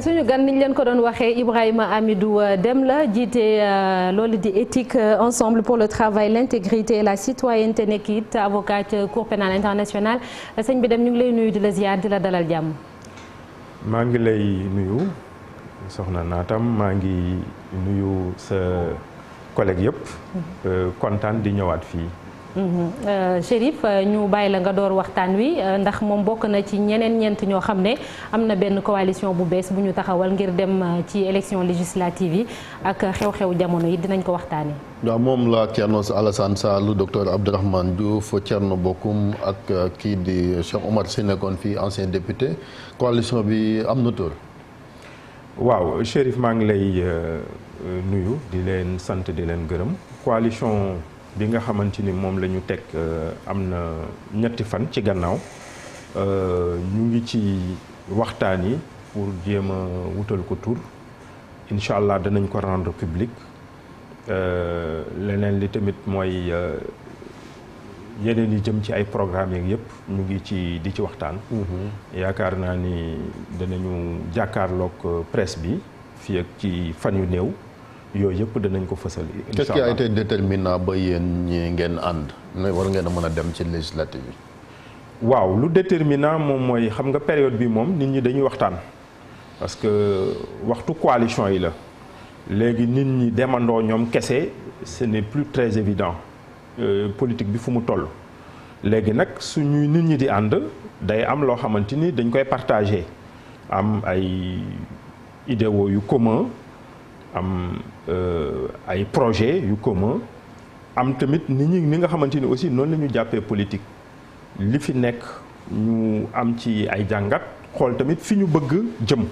suñu gan niñ leen ko doon waxee Ibrahima Hamidou Dème la jiite loolu di éthique ensemble pour le travail l'intégrité et la citoyenneté nekk it avocat cour pénale internationale sëñ bi Dème ñu ngi lay nuyu di la ziar di la dalal jàmm. maa ngi lay nuyu soxna Naatam maa ngi nuyu sa collègue yëpp. kontaan di ñëwaat fii. Chérif ñu bàyyi la nga door waxtaan wi ndax moom bokk na ci ñeent ñoo xam ne am na benn coalition bu bees bu ñu taxawal ngir dem ci élection législative yi ak xew-xew jamono yi dinañ ko waxtaanee. waaw moom la Thierno Alassane Sall docteur Abdourahmane Diouf Thierno Bocoum ak kii di Cheikh Omar Sy nekkoon fii ancien député coalition bi am na tur. waaw Chérif maa ngi lay nuyu di leen sant di leen gërëm coalition. bi nga xamante ni moom la ñu teg am na ñetti fan ci gannaaw ñu ngi ci waxtaan yi pour jéem a wutal ko tur incha allah danañ ko rendre public leneen li tamit mooy yeneen yi jëm ci ay programmes yeeg yëpp ñu ngi ci di ci waxtaan. yaakaar naa ni danañu jàkkaarloog presse bi fii ak ci fan yu néew. yooyu yëpp danañ ko fësal. qu'est-ce qui a été déterminant ba yéen ñi ngeen ànd ne war ngeen a mën a dem ci législative yi. waaw lu déterminant moom mooy xam nga période bi moom nit ñi dañuy waxtaan parce que waxtu coalition yi la léegi nit ñi demandoo ñoom kese ce n'est plus très évident politique bi fu mu toll. léegi nag suñuy nit ñi di ànd day am loo xamante ni dañ koy partager am ay idéaux yu commun am ay projet yu commun am tamit ni nga xamante ni aussi noonu la ñu jàppee politique li fi nekk ñu am ci ay jàngat xool tamit fi ñu bëgg jëm.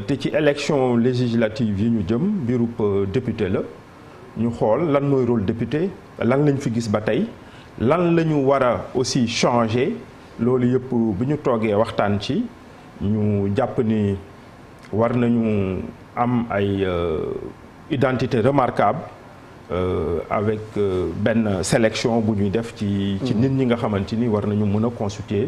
te ci élection législative yi ñu jëm mbirub député la ñu xool lan mooy rôle député lan lañ fi gis ba tey lan la ñu war a aussi changer loolu yëpp bi ñu toogee waxtaan ci ñu jàpp ni war nañu am ay identité remarquable avec benn sélection bu ñuy def ci nit ñi nga xamante ni war nañu mën a constituer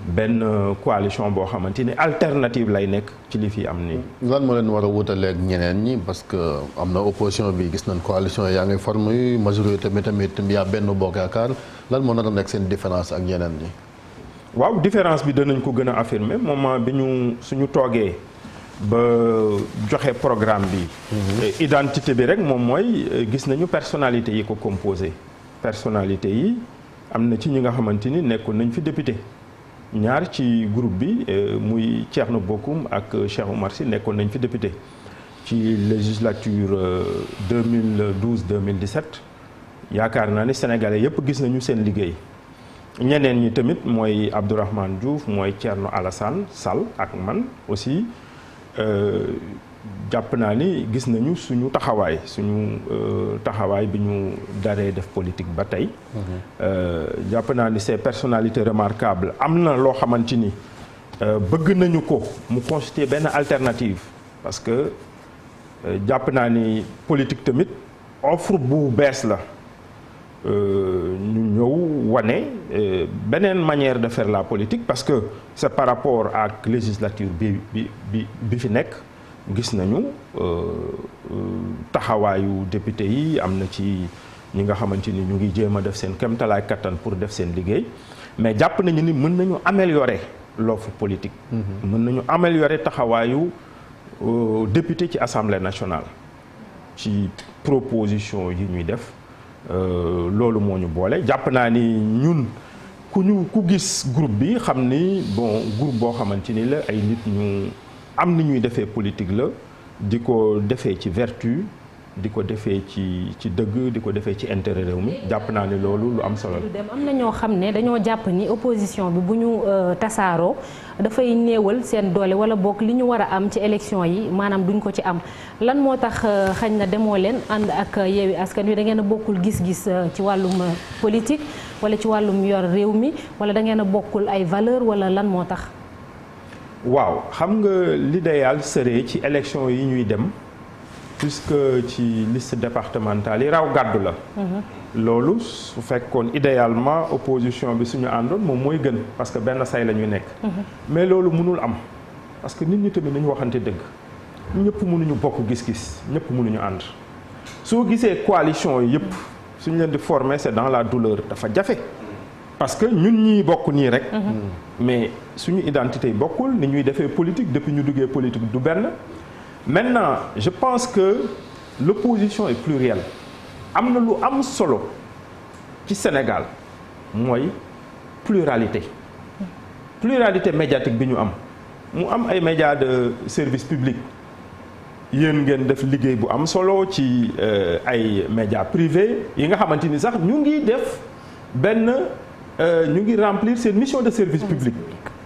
benn coalition boo xamante ni alternative lay nekk ci li fi am nii. lan moo leen war a wutaleeg ñeneen ñi parce que am na opposition bi gis nañ coalition yaa ngi formé majorité bi tamit yaa benn bokk yaakaar lan moo nar a nekk seen différence ak ñeneen ñi. waaw différence bi danañ ko gën a affirmer moment bi ñu suñu toogee. ba joxe programme bi. identité bi rek moom mooy gis nañu personnalité yi ko composé. personnalité yi am na ci ñi nga xamante ni nekkoon nañ fi député ñaar ci groupe bi muy Thierno Bocoum ak Cheikh Omar Sy nekkoon nañ fi député ci législature 2012-2017 yaakaar naa ni sénégalais yëpp gis nañu seen liggéey. ñeneen ñi tamit mooy Abdourahmane Diouf mooy Thierno Alassane Sall ak man aussi. jàpp naa ni gis nañu suñu taxawaay bi ñu daree def politique ba tey. jàpp naa ni ces personnalités remarquables am na loo xamante ni bëgg nañu ko mu constituer benn alternative parce que jàpp naa ni politique tamit offre bu bees la ñu ñëw wane beneen manière de faire la politique parce que c'est par rapport ak législature bi fi nekk gis nañu taxawaayu député yi am na ci ñi nga xamante ni ñu ngi jéem a def seen kéemtalaay kattan pour def seen liggéey mais jàpp nañu ni mën nañu améliorer l'offre politique. mën nañu améliorer taxawaayu député ci assemblée nationale ci proposition yi ñuy def. loolu moo ñu boole jàpp naa ni ñun ku gis groupe bi xam ni groupe boo xamante ni la ay nit ñu am ni ñuy defee politique la di ko defee ci vertu di ko defee ci dëgg di ko defee ci intérêt réew mi jàpp naa ni loolu lu am solo la. am na ñoo xam ne dañoo jàpp ni opposition bi bu ñu tasaaroo dafay néewal seen doole wala bokk li ñu war a am ci élection yi maanaam duñ ko ci am lan moo tax xañ na demoo leen ànd ak Yewwi Askan Wi da ngeen a bokkul gis-gis ci wàllum politique wala ci wàllum yor réew mi wala da ngeen a bokkul ay valeur wala lan moo tax. waaw xam nga l'idéal serait ci élection yi ñuy dem puisque ci liste départementale yi raw gàddu la. loolu su fekkoon idéalement opposition bi suñu àndoon moom mooy gën parce que benn say la ñu nekk. mais loolu mënul am parce que nit ñi tamit nañu waxante dëgg ñëpp mënuñu bokk gis-gis ñëpp mënuñu ànd soo gisee coalition yi yëpp suñu leen di former c'est dans la douleur dafa jafe. parce que ñun ñii bokk nii rek. mais suñu identité yi bokkul ni ñuy defee politique depuis ñu duggee politique du benn. maintenant je pense que l'opposition est plurielle am na lu am solo ci Sénégal mooy pluralité médiatique bi ñu am mu am ay médias de service public yéen ngeen def liggéey bu am solo ci ay médias privés yi nga xamante ni sax ñu ngi def benn ñu ngi remplir seen mission de service public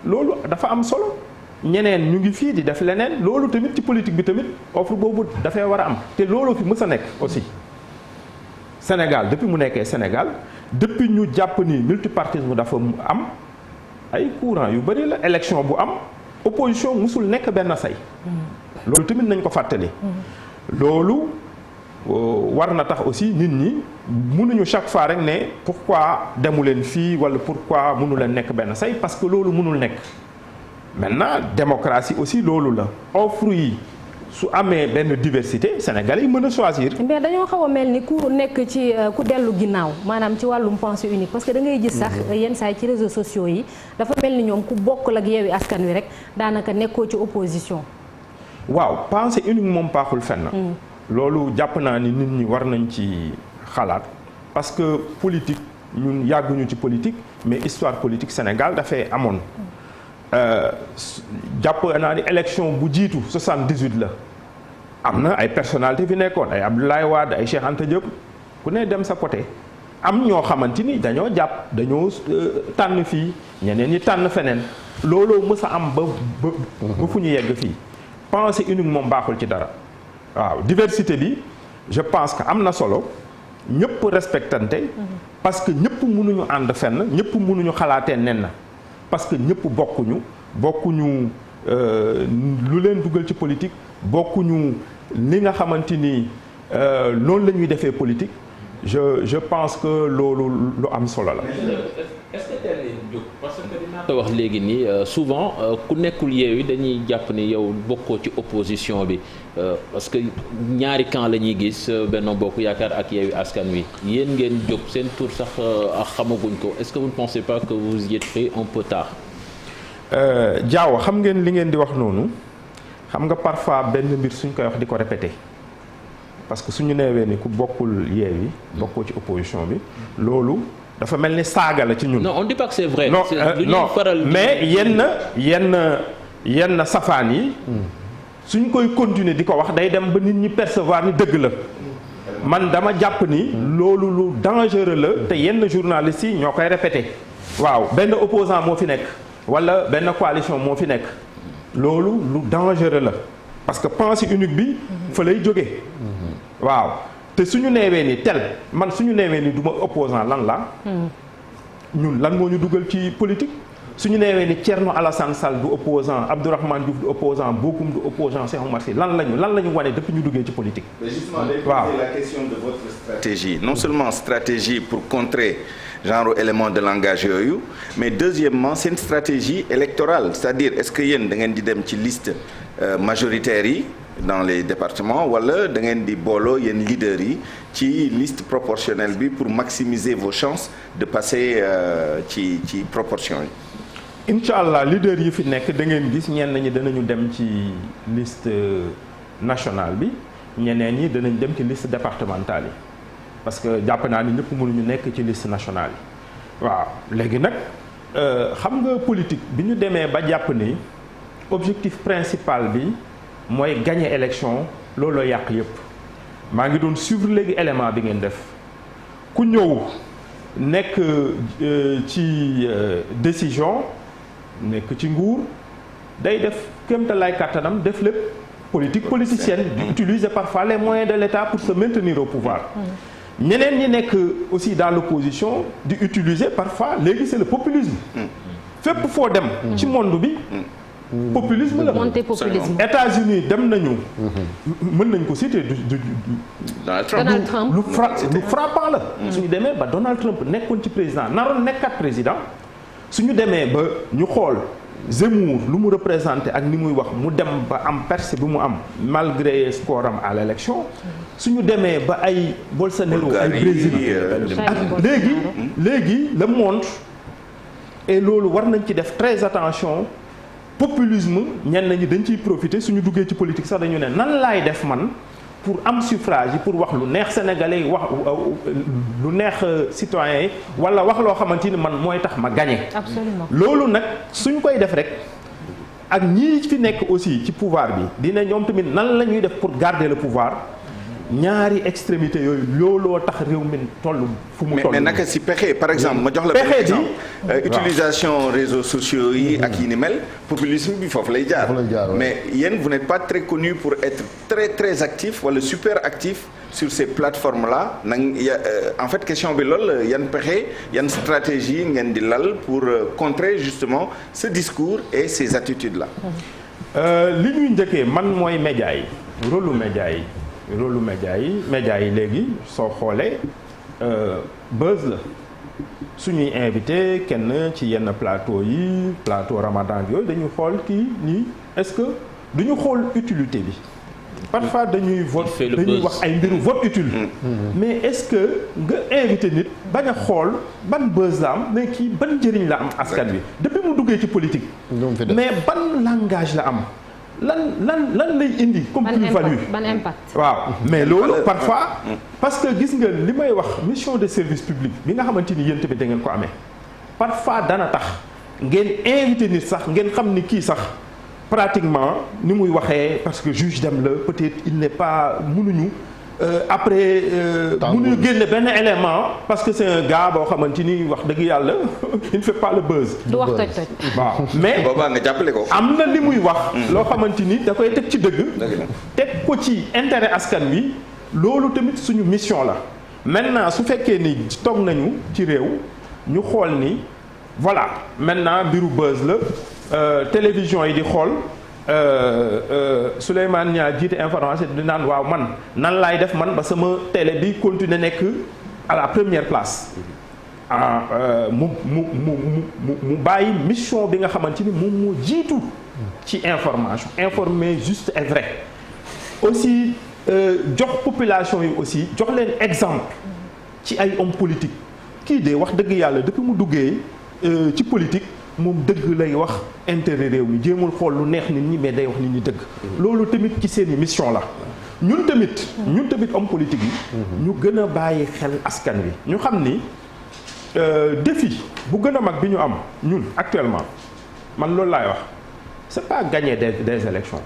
loolu dafa am solo ñeneen ñu ngi fii di def leneen loolu tamit ci politique bi tamit offre boobu dafay war a am te loolu fi mës a nekk aussi Sénégal depuis mu nekkee Sénégal depuis ñu jàpp ni multipartisme dafa am ay courant yu bëri la élection bu am opposition musul nekk benn say loolu tamit nañ ko fàttali loolu war na tax aussi nit ñi mënuñu chaque fois rek ne pourquoi demu leen fii wala pourquoi mënu leen nekk benn say parce que loolu mënul nekk maintenant démocratie aussi loolu la offre yi su amee benn diversité Sénégalais yi mën a choisir. mais dañoo xaw a mel ni ku nekk ci ku dellu ginnaaw maanaam ci wàllum pensée unique parce que da ngay gis sax yenn saa yi ci réseaux sociaux yi dafa mel ni ñoom ku bokkul ak Yewwi Askan Wi rek daanaka nekkoo ci opposition. waaw pensée unique moom paaxul fenn. loolu jàpp naa ni nit ñi war nañ ci xalaat parce que politique ñun yàgguñu ci politique mais histoire politique Sénégal dafay amoon. jàpp naa ni élection bu jiitu 78 la am na ay personnalité fi nekkoon ay Abdoulaye Wade ay Cheikh Anta Diop ku ne dem sa côté am ñoo xamante ni dañoo jàpp dañoo tànn fii ñeneen ñi tànn feneen looloo mës a am ba fu ñu yegg fii pensée unique moom baaxul ci dara waaw diversité bi je pense que am na solo ñëpp respectante parce que ñëpp mënuñu ànd fenn ñëpp mënuñu xalaatee nen na parce que ñëpp bokkuñu lu leen dugal ci politique bokkuñu li nga xamante ni loolu la ñuy defee politique je pense que loolu lu am solo la. est-ce que teel leen jóg parce que dinaa ko wax léegi nii souvent ku nekkul Yewwi dañuy jàpp ni yow bokkoo ci opposition bi parce que ñaari camp la ñuy gis Benno Bokk Yaakaar ak Yewwi Askan Wi yéen ngeen jóg seen tour sax xamaguñ ko est-ce que vous ne pensez pas que vous y êtes pris un peu tard. Diaw xam ngeen li ngeen di wax noonu xam nga parfois benn mbir suñ koy wax di ko répéter parce que suñu neewee ni ku bokkul Yewwi bokkoo ci opposition bi loolu dafa mel ni saaga la ci ñun. non on dit pas que c'est vrai. non mais yenn safaan yi. suñ koy continuer di ko wax day dem ba nit ñi percevoir ni dëgg la. man dama jàpp ni. loolu lu dangereux la te yenn journalistes yi ñoo koy répéter. waaw benn opposant moo fi nekk wala benn coalition moo fi nekk loolu lu dangereux la parce que pensée unique bi fa lay jógee. waaw. te suñu neewee ni man suñu neewee ni du ma opposant lan la ñun lan moo ñu dugal ci politique suñu neewee ni Thierno Alassane Sall du opposant Abdourahmane Diouf du opposant Bokoum du opposant Cheikh Oumar Sy lan lañu wane depuis ñu duggee ci politique. Mais justement, la question de votre stratégie non seulement stratégie pour contrer genre élément de langage yooyu mais deuxièmement c'est une stratégie électorale c'est-à-dire est-ce que yéen da ngeen di dem ci liste majoritaire yi dans les départements wala da ngeen di booloo yéen leaders yi ci liste proportionnelle bi pour maximiser vos chances de passer ci proportion yi. incha allah leaders yi fi nekk da ngeen gis ñenn ñi danañu dem ci liste nationale bi ñeneen ñi danañ dem ci liste départementale yi parce que jàpp naa ni ñëpp mënuñu nekk ci liste nationale yi. waaw léegi nag xam nga politique bi ñu demee ba jàpp ni objectif principal bi. mooy gagner élection looloo yàq yëpp maa ngi doon suivre léegi élément bi ngeen def ku ñëw nekk ci décision nekk ci nguur day def kéemtalaay kàttanam def lépp politique politicienne di utiliser parfois les moyens de l'État pour se maintenir au pouvoir ñeneen ñi nekk aussi dans l'opposition di utiliser parfois léegi c'est le populisme fépp foo dem ci monde bi populisme la. monter populisme. États-Unis dem nañu. mën nañ ko citer Donald Trump lu frappant la. suñu demee ba Donald Trump nekkoon ci président naroon nekkat président suñu demee ba ñu xool Zemmour lu mu représenté ak ni muy wax mu dem ba am percée bi mu am malgré score am à l'élection suñu demee ba ay Bolsonaro ay Brésil ak léegi le monde et loolu war nañ ci def très attention. Populisme ñenn ñi dañ ciy profiter suñu duggee ci politique sax dañu ne nan laay def man pour am suffrage yi pour wax lu neex sénégalais yi wax lu neex citoyens yi wala wax loo xamante ni man mooy tax ma gagné. Absolument. loolu nag suñ koy def rek ak ñii fi nekk aussi ci pouvoir bi dina ñoom tamit nan la ñuy def pour garder le pouvoir ñaari extrémité yooyu looloo tax réew mi toll fu mu toll. mais naka si pexe par exemple ma jox la. pexe exemple utilisation réseaux sociaux yi ak yi ni mel populisme bi foofu lay jaar. mais yéen vous n'êtes pas très connu pour être très très actif wala super actif sur ces plateformes là en fait question bi loolu yan pexe yan stratégie ngeen di lal pour contrer justement ce discours et ces attitudes là. li ñuy njëkkee man mooy média yi rôle média yi léegi soo xoolee buzz la suñuy invité kenn ci yenn plateau Ramadan yooyu dañuy xool kii nii est-ce que duñu xool utilité bi parfois dañuy wax ay mbiru vote utile mais est-ce que nga invité nit bañ a xool ban buzz la am mais kii ban njëriñ la am askan wi depuis mu duggee ci politique mais ban langage la am lan lay indi comme plus-value ban impact waaw mais loolu parfois parce que gis nga li may wax mission de service public bi nga xamante ni yéen tamit da ngeen ko amee parfois dana tax ngeen invité nit sax ngeen xam ni kii sax pratiquement ni muy waxee parce que juge dem la peut-être il n'est pas mënuñu après mënuñu génne benn élément parce que c'est un gars boo xamante ni wax dëgg yàlla il ne fait pas le buzz. du wax toj waaw mais boobaa nga jàppale ko. am na li muy wax. loo xamante ni da koy teg ci dëgg. teg ko ci intérêt askan wi loolu tamit suñu mission la maintenant su fekkee ni toog nañu ci réew ñu xool ni voilà maintenant mbiru buzz la télévision yi di xool. Souleymane Niang jiite information di naan waaw man nan laay def man ba sama télé bi continuer nekk à la première place mu bàyyi mission bi nga xamante ni moom moo jiitu ci information informer juste et vrai aussi jox population yi aussi jox leen exemple ci ay hommes politiques kii de wax dëgg yàlla depuis mu duggee ci politique moom dëgg lay wax intérêt réew mi jéemul xool lu neex nit ñi mais day wax nit ñi dëgg loolu tamit ci seeni mission la ñun tamit homme politique yi ñu gën a bàyyi xel askan wi ñu xam ni défi bu gën a mag bi ñu am ñun actuellement man loolu laay wax c'est pas gagner des élections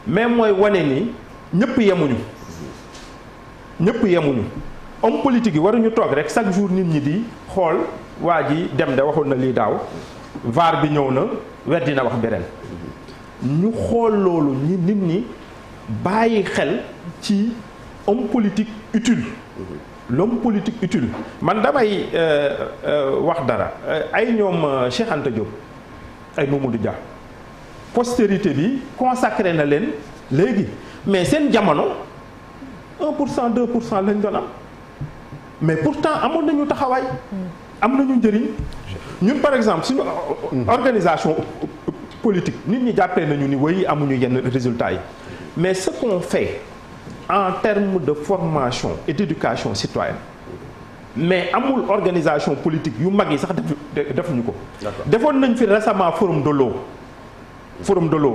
mais mooy wane ni ñëpp yemuñu homme politique yi waruñu toog rek chaque jour nit ñi di xool waa ji dem de waxoon na lii daaw VAR bi ñëw na weddi na wax beneen ñu xool loolu nit ñi bàyyi xel ci homme politique utile l'homme politique utile man damay wax dara ay ñoom Cheikh Anta Diop ay Mamadou Dia postérité bi consacré na leen léegi mais seen jamono 1% 2% lañ doon am mais pourtant amoon nañu taxawaay am nañu njëriñ ñun par exemple suñu organisation politique nit ñi jàppee nañu ni way amuñu yenn résultats yi mais ce qu'on fait en termes de formation et d'éducation citoyenne mais amul organisation politique yu mag yi sax defuñu ko defoon nañ fi récemment forum de l'eau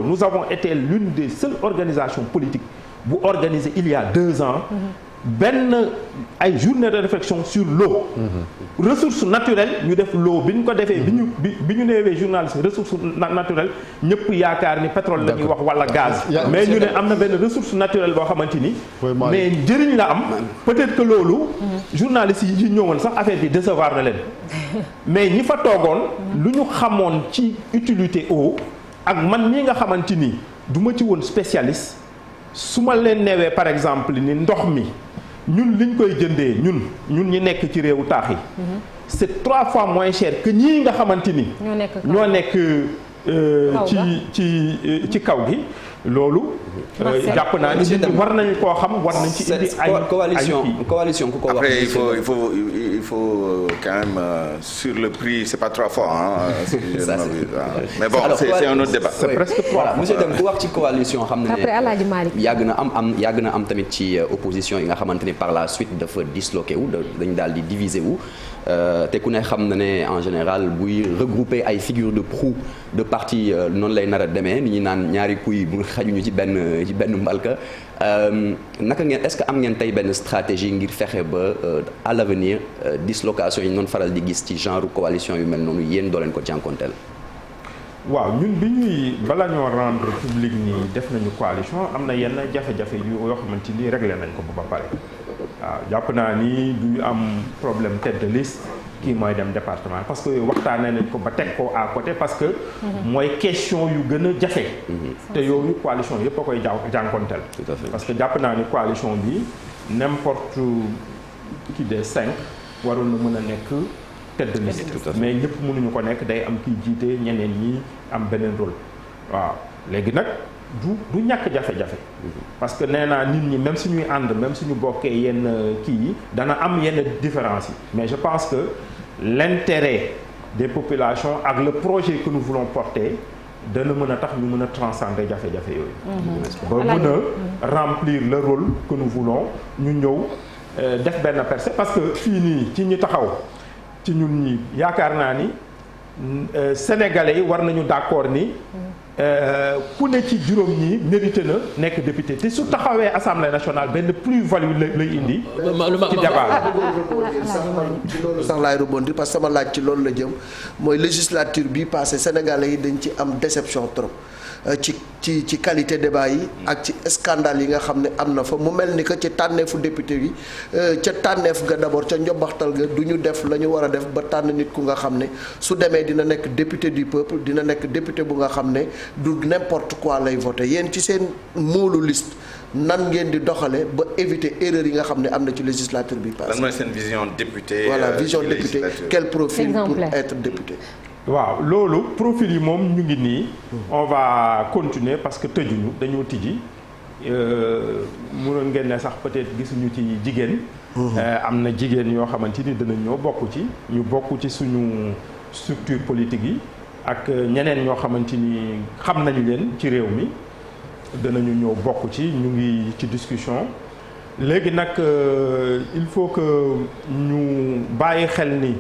nous avons été l'une des seules organisations politiques bu organisé il y a 2 ans benn ay journée de réflexion sur l'eau ressources naturelles ñu def l'eau bi ñu ko defee bi ñu neewee journaliste ressources naturelles ñëpp yaakaar ni pétrole la ñuy wax wala gaz mais ñu ne am na benn ressource naturelle boo xamante ni mais njëriñ la am peut-être que loolu journalistes yi ñëwoon sax affaire bi décevoir na leen mais ñi fa toogoon lu ñu xamoon ci utilité eau ak man mii nga xamante ni du ma ci woon spécialiste su ma leen neewee par exemple ni ndox mi ñun liñ koy jëndee ñun ñi nekk ci réewu taax yi c'est 3 fois moins cher que ñii nga xamante ni ñoo nekk ci kaw gi loolu. jàpp naa ni war nañ koo xam war nañ ci indi ay coalition ku ko wax. après il faut quand même sur le prix c'est pas 3 fois mais bon c'est un autre débat. c'est presque 3 fois. monsieur Deme ku wax ci coalition xam na ne après Alaaji Malick yàgg na am tamit ci opposition yi nga xamante ne par la suite dafa disloqué wu dañ daal di diviser wu te ku ne xam na ne en général buy regrouper ay figures de proue de parti noonu lay nar a demee ni ñu naan ñaari kuy bu xajuñu ci benn mbalka naka ngeen est-ce que am ngeen tey benn stratégie ngir fexe ba à l'avenir dislocation yi noonu faral di gis ci genre coalition yu mel noonu yéen doo leen ko jànkonteel. waaw ñun bi ñuy bala ñoo rendre public nii def nañu coalition am na yenn jafe-jafe yoo xamante ni réglé nañ ko ba pare waaw jàpp naa ni du am problème tête de liste kii mooy dem département parce que waxtaanee nañ ko ba teg ko à côté parce que mooy question yu gën a jafe te yooyu coalition yëpp a koy jànkonteel parce que jàpp naa ni coalition bi n'importe qui des 5 warul na mën a nekk tête de liste mais ñëpp mënuñu ko nekk day am kiy jiite ñeneen ñi am beneen rôle waaw léegi nag du ñàkk jafe-jafe parce que nee naa nit ñi même suñuy ànd même suñu bokkee yenn kii yi dana am yenn différence yi mais je pense que l'intérêt des populations ak le projet que nous voulons porter dana mën a tax ñu mën a transcender jafe-jafe yooyu ba mën a remplir le rôle que nous voulons ñu ñëw def benn percée parce que fii nii ci ñu taxaw ci ñun ñi yaakaar naa ni sénégalais yi war nañu d'accord ni ku ne ci juróom ñi mérité na nekk député te su taxawee assemblée nationale benn plus-value lay indi. ci débat ci loolu sax laay rebondir parce que sama laaj ci loolu la jëm mooy législature bi passé sénégalais yi dañ ci am déception trop ci qualité débat yi ak ci scandale yi nga xam ne am na fa mu mel ni que ci tànneefu député yi ca tànneef ga d'abord ca njobbaxtal ga du ñu def la ñu war a def ba tànn nit ku nga xam ne su demee dina nekk député du peuple dina nekk député bu nga xam ne du n'importe quoi lay voté yéen ci seen moolu liste nan ngeen di doxale ba éviter erreur yi nga xam ne am na ci législature bi passé. lan mooy seen vision député. voilà vision député quel profil pour être député. waaw loolu profil yi moom ñu ngi nii on va continuer parce que tëjuñu dañoo tijji mënoon ngeen ne sax peut-être gisuñu ci jigéen am na jigéen yoo xamante ni dinañ ñoo bokk ci ñu bokk ci suñu structure politique yi ak ñeneen ñoo xamante ni xam nañu leen ci réew mi danañu ñëw bokk ci ñu ngi ci discussion léegi nag il faut que ñu bàyyi xel ni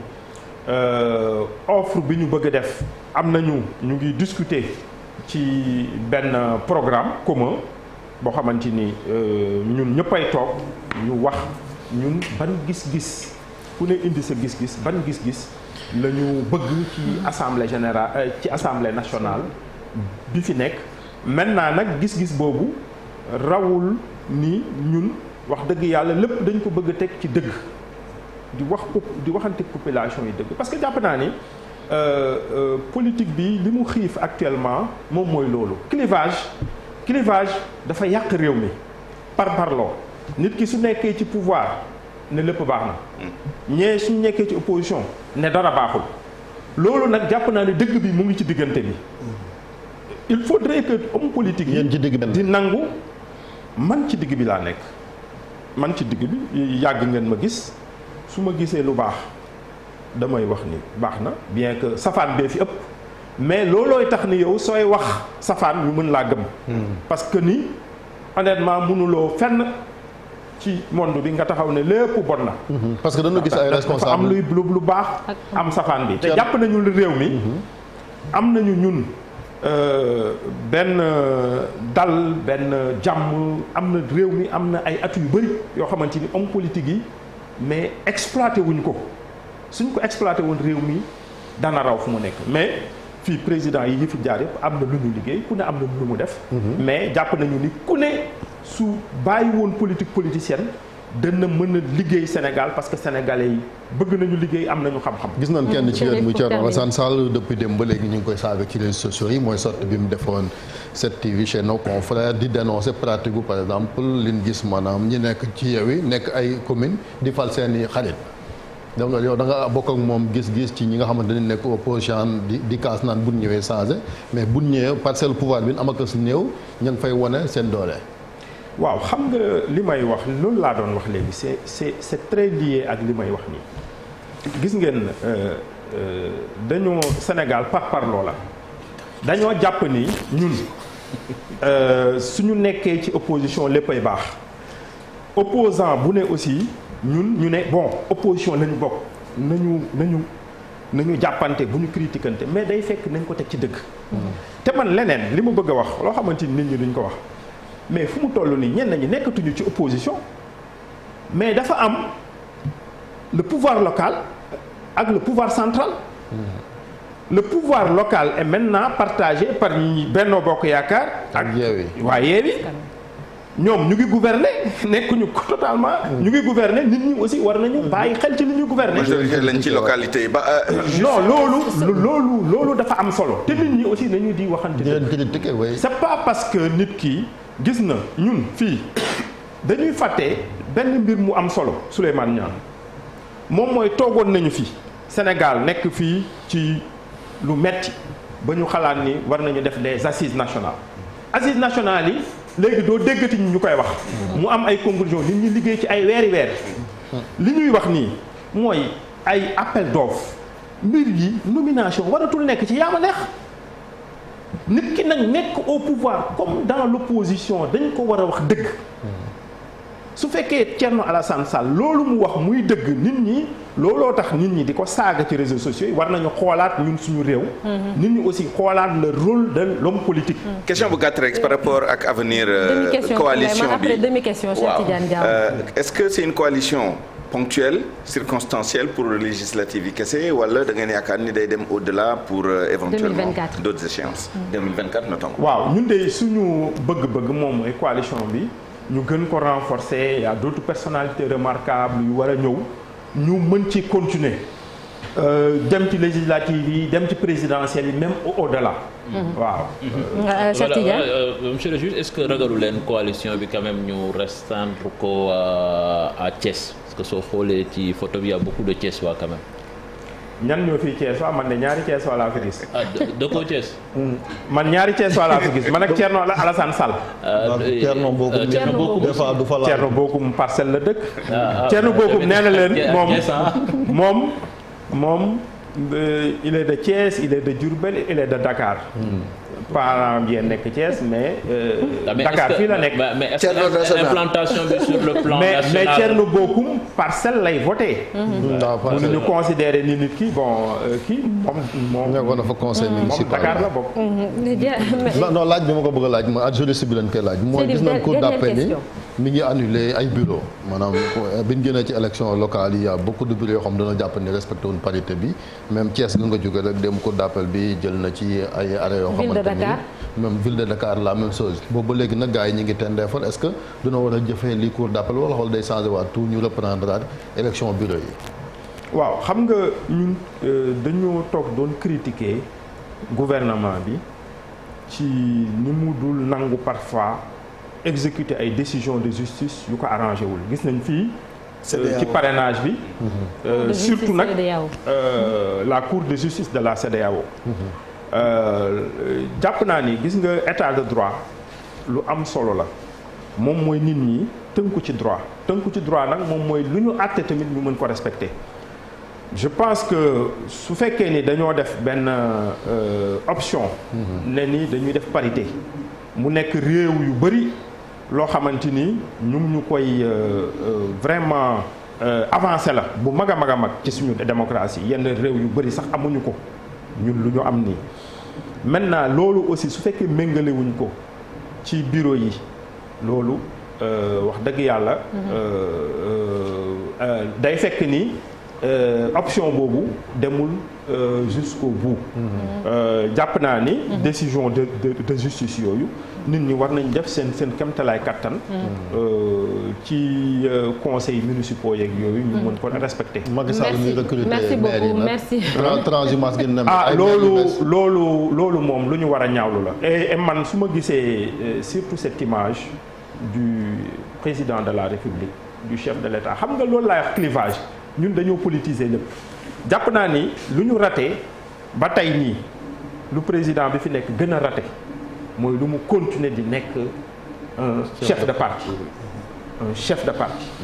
offre bi ñu bëgg a def am nañu ñu ngi discuter ci benn programme commun boo xamante ni ñun ñëppay toog ñu wax ñun ban gis-gis ku ne indi sa gis-gis ban gis-gis la ñu bëgg ci assemblée générale ci assemblée nationale bi fi nekk maintenant nag gis-gis boobu rawul ni ñun wax dëgg yàlla lépp dañ ko bëgg a teg ci dëgg di waxante population yi dëgg parce que jàpp naa ni politique bi li mu xiif actuellement moom mooy loolu clivage dafa yàq réew mi parloo nit ki su nekkee ci pouvoir ne lépp baax na ñee suñu nekkee ci opposition ne dara baaxul loolu nag jàpp naa ni dëgg bi mu ngi ci diggante bi il faudrait que homme politique yi di nangu man ci digg bi laa nekk man ci digg bi yàgg ngeen ma gis su ma gisee lu baax damay wax ni baax na bien que safaan bee fi ëpp mais loolooy tax ni yow sooy wax safaan ñu mën laa gëm parce que ni honnêtement mënuloo fenn ci monde bi nga taxaw ne lépp bon na parce que dañu gis ay responsable am luy lu baax am safaan bi te jàpp nañu réew mi am nañu ñun benn dal benn jàmm am na réew mi am na ay at yu bëri yoo xamante ni homme politique yi mais exploité wuñ ko suñ ko exploité woon réew mi dana raw fu mu nekk mais fii président yi fi jaar yëpp am na lu ñu liggéey ku ne am na lu mu def mais jàpp nañu ni ku ne su bàyyi woon politique politicienne dana mën a liggéey Sénégal parce que sénégalais yi bëgg nañu liggéey am nañu xam-xam. gis nañ kenn ci yéen mu Thierno Alassane Sall depuis dem ba léegi ñu ngi koy saaga ci réseaux sociaux yi mooy sorte bi mu defoon 7TV chez nos confrères di dénoncer pratique bu par exemple liñ gis maanaam ñi nekk ci Yewwi nekk ay commune di fal seeni xarit donc yow da nga bokk ak moom gis-gis ci ñi nga xamante ne nekk opposition di kaas naan bu ñëwee changé mais bu ñëwee parcelle pouvoir bi am ak su néew ña ngi fay wane seen doole. waaw xam nga li may wax loolu laa doon wax léegi c'est très lié ak li may wax nii gis ngeen dañoo Sénégal parloo la dañoo jàpp ni ñun suñu nekkee ci opposition léppay baax opposant bu ne aussi ñun ñu ne bon opposition lañu bokk nañu jàppante bu ñu critiquante mais day fekk nañ ko teg ci dëgg. te man leneen li ma bëgg a wax loo xamante ni nit ñi duñ ko wax mais fu mu toll nii ñenn ñi nekkatuñu ci opposition mais dafa am le pouvoir local ak le pouvoir central. Le pouvoir local est maintenant partagé par Benno Bokk Yaakaar ak waa Yewwi ñoom ñu ngi gouverner nekkuñu ko totalement. ñu ngi gouverner nit ñi aussi war nañu bàyyi xel ci li ñuy gouverner. majorité lañ ci localité yi ba. non loolu dafa am solo te nit ñi aussi nañu di waxante. c'est pas parce que nit ki gis na ñun fii dañuy fàtte benn mbir mu am solo Souleymane Niang moom mooy toogoon nañu fii Sénégal nekk fii ci lu metti ba ñu xalaat ni war nañu def des assises nationales yi. léegi doo déggati ñu koy wax mu am ay conclusion nit ñi liggéey ci ay weer li ñuy wax nii mooy ay appel d'offre mbir yi nomination waratul nekk ci yaama neex nit ki nag nekk au pouvoir comme dans l'opposition dañ ko war a wax dëgg su fekkee Thierno Alassane Sall loolu mu wax muy dëgg nit ñi looloo tax nit ñi di ko saaga ci réseaux sociaux yi war nañu xoolaat ñun suñu réew. nit ñi aussi xoolaat le rôle de l'homme politique. question bu gàtt rek par rapport ak avenir. coalition bi après demi-question Cheikh Tidiane Diaw. est-ce que c'est une coalition ponctuelle circonstancielle pour législative yi kese wala da ngeen yaakaar ni day dem au-delà pour éventuellement 2024. d'autres échéances. 2024 notamment. waaw ñun de suñu bëgg-bëgg moom mooy coalition bi ñu gën ko renforcer il y a d'autres personnalités remarquables yu war a ñëw. ñu mën ci continuer dem ci législative yi dem ci présidentielle yi même au-delà. waaw. Cheikh Tidiane monsieur le juge est-ce que ragalu leen coalition bi quand même ñu restreindre ko à Thiès parce que soo xoolee ci photo bi y a beaucoup de Thiès waa quand même. ñan ñoo fii Thiès waa man de ñaari Thiès waa laa fi gis. dëkkoo Thiès. man ñaari Thiès waa laa fi gis man ak Thierno Alassane Sall. Thierno Bocoum des fois du fa la. Thierno Bocoum Parcelles la dëkk. Thierno Bocoum nee na leen moom il est de Thiès il est de Diourbel il est de Dakar. parents bi nekk Thiès mais. Dakar fii la nekk. mais est-ce que implantation bi sur le plan national mais Thierno Bocoum Parcelles lay voté. mënuñu considérer ni nit ki bon kii moom. nekkoon na fa conseil municipal Dakar la bokk. non laaj bi ma ko bëgg a laaj mooy ak juriste bi lañ koy laaj. mooy gis nañ cour d'appel ni mi ngi annulé ay bureau maanaam bi ñu génnee ci élection locale yi y a beaucoup de bureaux yoo xam dana jàpp ni respecté wuñ parité bi même Thiès nga jóge rek dem cour d'appel bi jël na ci ay arrêt yoo xamante ni même ville de Dakar la même chose boobu ba léegi nag gars yi ñu ngi tendeefal est-ce que dina war a jëfee lii cour d'appel wala xool day changé waat tout ñu reprendre élection bureau yi. waaw xam nga ñun dañoo toog doon critiquer gouvernement bi ci ni mu dul nangu parfois exécuter ay décisions de justice yu ko arrangé wul gis nañ fii. ci parrainage bi. surtout nag la cour de justice de la CEDEAO. jàpp naa ni gis nga état de droit lu am solo la moom mooy nit ñi tënku ci droit nag moom mooy lu ñu àtte tamit ñu mën ko respecter. je pense que su fekkee ni dañoo def benn option. ne ni dañuy def parité mu nekk réew yu bari loo xamante ni ñu koy vraiment avancé la bu mag a mag ci suñu démocratie yenn réew yu bari sax amuñu ko ñun lu ñu am nii. maintenant loolu aussi su fekkee méngalewuñ ko ci bureau yi loolu wax dëgg yàlla day fekk ni option boobu demul jusqu'au bout. jàpp naa ni décision de justice yooyu nit ñi war nañ def seen kéemtalaay kattan. ci conseils municipaux yeeg yooyu ñu mën ko respecter. merci beaucoup merci. transhumance gi ne loolu moom lu ñu war a ñaawlu la. et man su ma gisee surtout cette image du président de la République du chef de l'État xam nga loolu laay wax clivage. ñun dañoo politiser lépp jàpp naa ni lu ñu raté ba tey nii lu président bi fi nekk gën a raté mooy lu mu continuer di nekk un chef de parti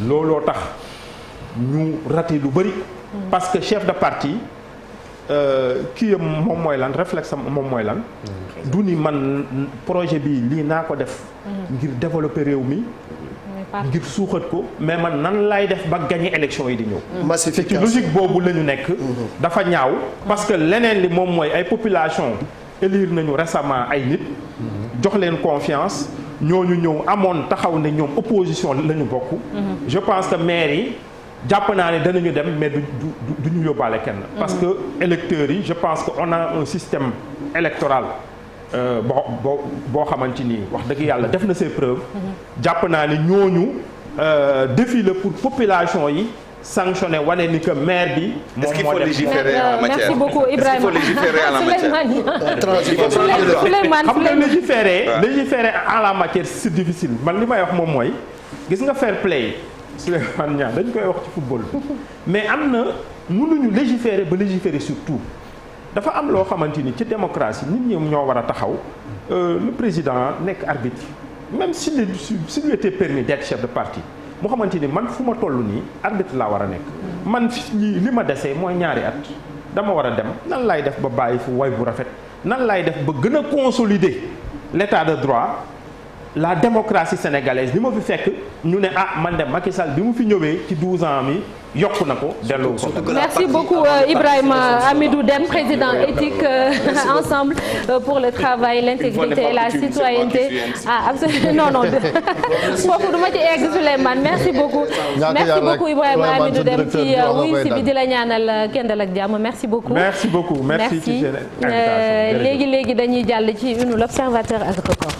looloo tax ñu raté lu bëri parce que chef de parti kii moom mooy lan réflexe moom mooy lan du ni man projet bi lii naa ko def ngir développer réew mi ngir suuxat ko mais man nan laay def ba gagner élection yi di ñëw massification ci logique boobu la ñu nekk dafa ñaaw parce que leneen li moom mooy ay population élire nañu récemment ay nit jox leen confiance ñooñu ñëw amoon taxaw ne ñoom opposition la ñu bokk je pense que maire yi jàpp naa ne danañu dem mais du ñu yóbbaale kenn parce que électeurs yi je pense que on a un système électoral boo xamante ni wax dëgg yàlla def na ses preuves jàpp naa ne ñooñu défi la pour population yi sanctionné wane ni que maire bi moom moo def merci beaucoup Ibrahima Souleymane xam nga légiférer en la matière c'est difficile man li may wax moom mooy gis nga fair play Souleymane Niang dañ koy wax ci football mais am na mënuñu légiférer ba légiférer surtout dafa am loo xamante ni ci démocratie nit ñi ñoo war a taxaw le président nekk arbitre même s'il lui était permis d'être chef de parti mu xamante ni man fu ma toll nii arbitre laa war a nekk man li ma desee mooy ñaari at dama war a dem nan laay def ba bàyyi fu way bu rafet nan laay def ba gën a consolider l'état de droit la démocratie sénégalaise li ma fi fekk ñu ne man de Macky Sall bi mu fi ñëwee ci 12 ans mi yokku na ko delloo ko. merci beaucoup Ibrahima Hamidou Dème président éthique ensemble pour le travail l'intégrité et la citoyenneté absolument non foofu du ma ci egg Souleymane merci beaucoup Ibrahima Hamidou Dème ci wuyu si bi di la ñaanal kendal ak jàmm merci beaucoup merci léegi dañuy jàll ci une l'Observateur ak Record.